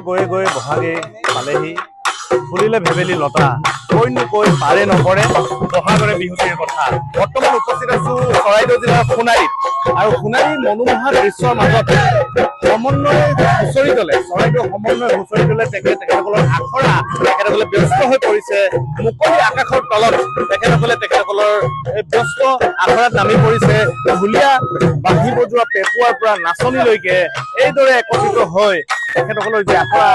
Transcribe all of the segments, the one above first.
গৈ গৈ বহাগে পালেহি ফুলিলে ভেবেলি লতা কৈনো কৈ পাৰে নকৰে বহাগৰে বিহুটিৰ কথা। বৰ্তমান উপস্থিত আছো চৰাইদেউ জিলাৰ সোণাৰীত আৰু সোণাৰীৰ মনোমোহা দৃশ্যৰ মাজত সমন্বয় হুঁচৰি দলে চৰাইদেউ সমন্বয় হুঁচৰি দলে তেখেতসকলৰ আখৰা তেখেতসকলে ব্যস্ত হৈ পৰিছে। মুকলি আকাশৰ তলত তেখেতসকলৰ ব্যস্ত আখৰাত নামি পৰিছে। ঢুলীয়া বাঁহী বজোৱা পেপুৱাৰ পৰা নাচনীলৈকে এইদৰে একত্ৰিত হৈ তেখেতসকলৰ যি আখৰা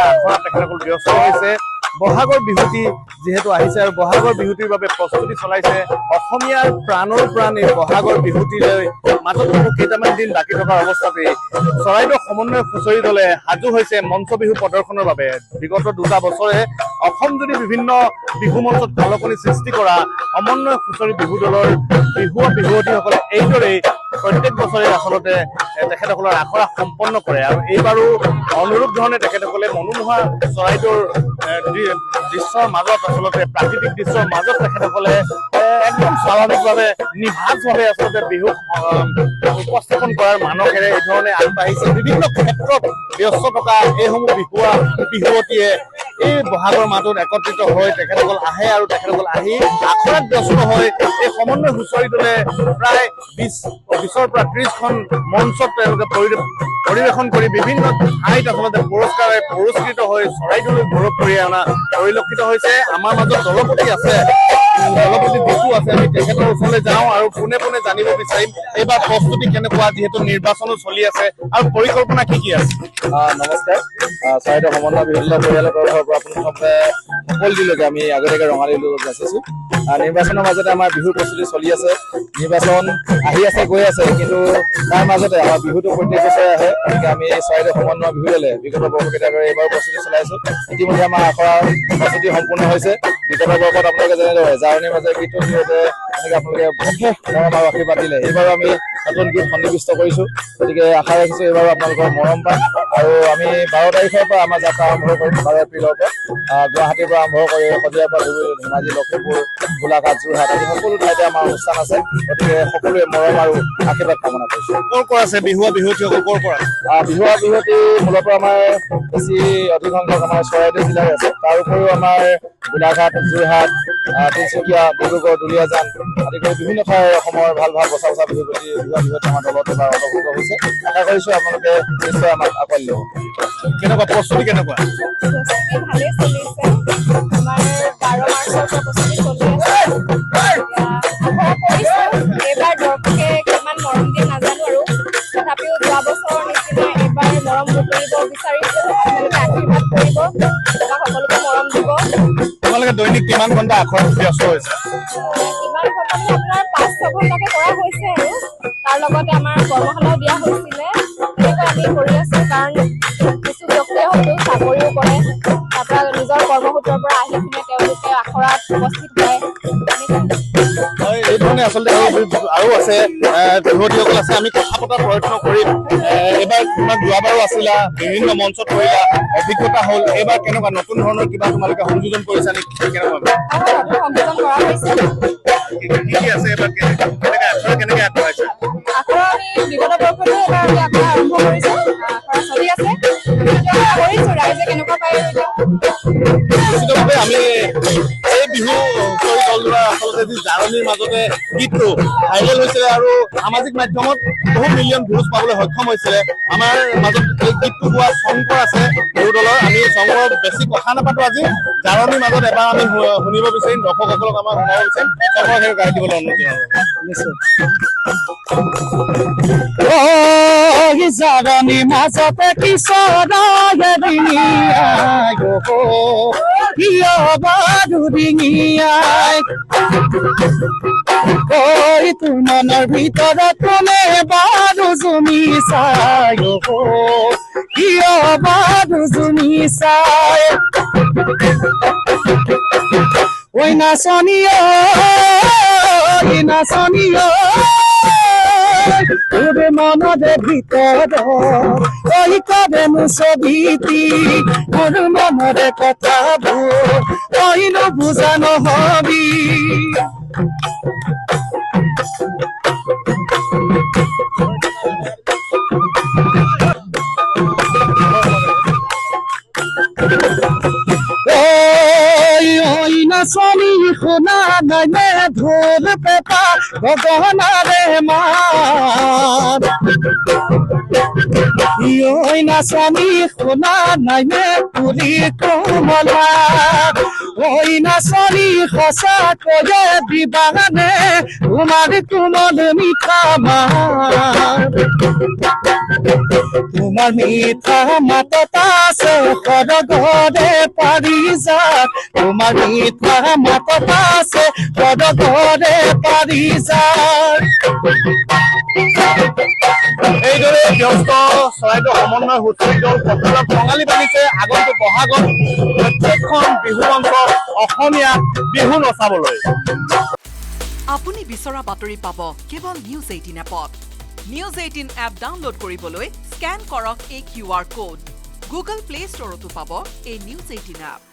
তেখেতসকল ব্যস্ত হৈছে। বহাগৰ বিহুটি যিহেতু আহিছে আৰু বহাগৰ বিহুটিৰ বাবে প্ৰস্তুতি চলাইছে। অসমীয়াৰ প্ৰাণৰ প্ৰাণ এই বহাগৰ বিহুটিলৈ মাত্ৰ কেইটামান দিন বাকী থকাৰ অৱস্থাতে চৰাইদেউ সমন্বয় হুঁচৰি দলে সাজু হৈছে মঞ্চ বিহু প্ৰদৰ্শনৰ বাবে। বিগত 2টা বছৰে অসমজুৰি বিভিন্ন বিহু মঞ্চত কালকনি সৃষ্টি কৰা সমন্বয় হুঁচৰি বিহু দলৰ বিহুৱতীসকলে এইদৰেই প্ৰত্যেক বছৰে আচলতে তেখেতসকলৰ আখৰা সম্পন্ন কৰে আৰু এইবাৰো অনুৰূপ ধৰণে তেখেতসকলে মনোমোহা চৰাইদেউৰ দৃশ্যৰ মাজত আচলতে প্ৰাকৃতিক দৃশ্যৰ মাজত তেখেতসকলে একদম স্বাভাৱিকভাৱে নিভাঁজভাৱে আচলতে বিহু উপস্থাপন কৰাৰ মানসেৰে এই ধৰণে আগবাঢ়িছে। বিভিন্ন ক্ষেত্ৰত ব্যস্ত থকা এইসমূহ বিহুৱতীয়ে এই বহাগৰ মাজত একত্ৰিত হৈ তেখেতসকল আহে আৰু তেখেতসকল আহি আখৰাত ব্যস্ত হৈ এই সমন্বয় হুঁচৰি দলে প্ৰায় 20ৰ পৰা 30খন মঞ্চত তেওঁলোকে পৰিৱেশন কৰি বিভিন্ন ঠাইত আচলতে পুৰস্কাৰে পুৰস্কৃত হৈ চৰাইদেউলৈ গৌৰৱ কৰি অনা পৰিলক্ষিত হৈছে। আমাৰ মাজত দলপতি আছে, দলপতি দিশু আছে। আমি তেখেতৰ ওচৰলৈ যাওঁ আৰু পোনে পোনে জানিব বিচাৰিম এইবাৰ প্ৰস্তুতি কেনেকুৱা, যিহেতু নিৰ্বাচনো চলি আছে আৰু পৰিকল্পনা কি আছে। নমস্কাৰ। চৰাইদেউ সমন্বয় বিহু দলৰ পৰিয়ালৰ তৰফৰ পৰা আপোনালোকে সকলোলৈকে আমি আগতীয়াকৈ ৰঙালী বিহু যাচিছোঁ। নিৰ্বাচনৰ মাজতে আমাৰ বিহুৰ প্ৰস্তুতি চলি আছে। নিৰ্বাচন আহি আছে গৈ আছে, কিন্তু তাৰ মাজতে আমাৰ বিহুটো প্ৰত্যেক বছৰে আহে। গতিকে আমি চৰাইদেউ সমন্বয় বিহু দলে বিগত বৰ্ষকেইটা কৰি এইবাৰ প্ৰস্তুতি চলাইছোঁ। ইতিমধ্যে আমাৰ আখৰাৰ প্ৰস্তুতি সম্পূৰ্ণ হৈছে। বিগত বৰ্ষত আপোনালোকে যেনেদৰে জাৰণিৰ মাজে গীতৰ জৰিয়তে এনেকৈ আপোনালোকে বিশেষ মৰম আৰু আশীৰ্বাদ দিলে, এইবাৰো আমি নতুন গীত সন্নিৱিষ্ট কৰিছোঁ। গতিকে আশা ৰাখিছোঁ এইবাৰো আপোনালোকৰ মৰম পাম। আৰু আমি 12 তাৰিখৰ পৰা আমাৰ যাত্ৰা আৰম্ভ কৰিম। 12 এপ্ৰিলৰ পৰা গুৱাহাটীৰ পৰা আৰম্ভ কৰি শদিয়াৰ পৰা ধেমাজি, লখিমপুৰ, গোলাঘাট, যোৰহাট আদি সকলো ঠাইতে আমাৰ অনুষ্ঠান আছে। গতিকে সকলোৱে মৰম আৰু আশীৰ্বাদ কামনা কৰিছোঁ। ক'ৰ আছে বিহুৱতীসকল ক'ৰ পৰা? বিহুৱতী মূলতঃ আমাৰ বেছি অধিকাংশ আমাৰ চৰাইদেউ জিলাৰ আছে। তাৰ উপৰিও আমাৰ গোলাঘাট, যোৰহাট, তিনিচুকীয়া, ডিব্ৰুগড়, দুলীয়াজান আদি কৰি বিভিন্ন ঠাইৰ অসমৰ ভাল বচা বিহুৱতী আমাৰ দলত এবাৰ অন্তৰ্ভুক্ত হৈছে। আশা কৰিছোঁ আপোনালোকে নিশ্চয় আমাক আঁকোৱালি ল'ব। কেনেকুৱা প্ৰস্তুতি কেনেকুৱা? ভালেই চলিছে। আমাৰ 12 মাৰ্চৰ পৰা প্ৰস্তুতি চলি আছে। আশা কৰিছোঁ এইবাৰ দৰ্শকে কিমান মৰম দিয়ে নাজানো, আৰু তথাপিও যোৱা বছৰৰ নিচিনা এইবাৰ মৰম বুটলিব বিচাৰিছোঁ। আপোনালোকে আশীৰ্বাদ কৰিব, সকলোকে মৰম দিব। তোমালোকে দৈনিক কিমান ঘণ্টা আখৰাত ব্যস্ত হৈছে? কিমান ঘণ্টা আপোনাৰ 5-6 ঘণ্টাকে কৰা হৈছে, আৰু তাৰ লগতে আমাৰ কৰ্মশালাও দিয়া হৈছিলে। তেনেকৈ আমি কৰি আছোঁ, কাৰণ কিছু ব্যক্তিয়ে হয়তো চাকৰিও কৰে, তাৰপৰা নিজৰ কৰ্মসূত্ৰৰ পৰা আহি কিনে তেওঁলোকে আখৰাত উপস্থিত হয়। এই ধৰণে আচলতে আৰু আছে বিহুৱতীসকল আছে। আমি কথা পতাৰ প্ৰয়ত্ন কৰিম। এইবাৰ তোমাক যোৱাবাৰো আছিলা, বিভিন্ন মঞ্চত কৰিলা, অভিজ্ঞতা হ'ল। এইবাৰ কেনেকুৱা নতুন ধৰণৰ কিবা তোমালোকে সংযোজন কৰিছা নেকি? কেনেকুৱা সংযোজন কৰা হৈছে? কি আছে এইবাৰ কেনেকে আগবঢ়াইছা? আখৰা আমি বিগত বৰ্ষতো এবাৰ আমি আখৰা আৰম্ভ কৰিছোঁ। আখৰা চলি আছে, কৰিছোঁ। ৰাইজে কেনেকুৱা পায় নিশ্চিতভাৱে আমি এই বিহু হুঁচৰি দলটোৰ আচলতে যি জাৰণিৰ মাজতে গীতটো ভাইৰেল হৈছিলে আৰু সামাজিক মাধ্যমত বহু মিলিয়ন ভিউজ পাবলৈ সক্ষম হৈছিলে। আমাৰ মাজত এই গীতটো গোৱা শংকৰ আছে বিহু দলৰ। আমি শংকৰক বেছি কথা নাপাতো, আজি জাৰণিৰ মাজত এবাৰ আমি শুনিব বিচাৰিম, দৰ্শকসকলক আমাৰ শুনাব বিচাৰিম। শংকৰ সেই গাই দিবলৈ অনুৰোধ জনাব। জাৰণি মাজতে তোৰ মনৰ ভিতৰত কোনে বাৰু জুমি চাই, কিয় বাৰু জুমি চাই। ঐ নাচনী, নাচনী তোৰ মনেৰ ভিতৰ ওই কৰেনু ছবিটি তোৰ মনেৰ কথাবোৰ কইনো বুজানো হবি ওই নাচনি শুনা নাই নে ঢোল পেঁপা গগনাৰে মাত ওই নাচনি শুনা নাই নে পুৰি কমলা ওই নাচনি সঁচাকৈয়ে দিবানে তোমাৰ কোমল মিঠা মাত তোমাৰ মিঠা মাতত আছে সদগৰে পাৰিজাত তোমাৰ মিঠা মাতত আছে সদগৰে পাৰিজাত এইদৰে ব্যস্ত চৰাইদেউ সমন্বয় হুঁচৰি দল পথাৰত টঙালি বান্ধিছে আগন্তুক বহাগত প্ৰত্যেকখন বিহু মঞ্চত অসমীয়া বিহু নচাবলৈ। আপুনি বিচৰা বাতৰি পাব কেৱল নিউজ 18 এপত। নিউজ 18 এপ ডাউনলোড কৰিবলৈ স্কেন কৰক এই QR কোড। গুগল প্লে ষ্টৰতো পাব এই নিউজ 18 এপ।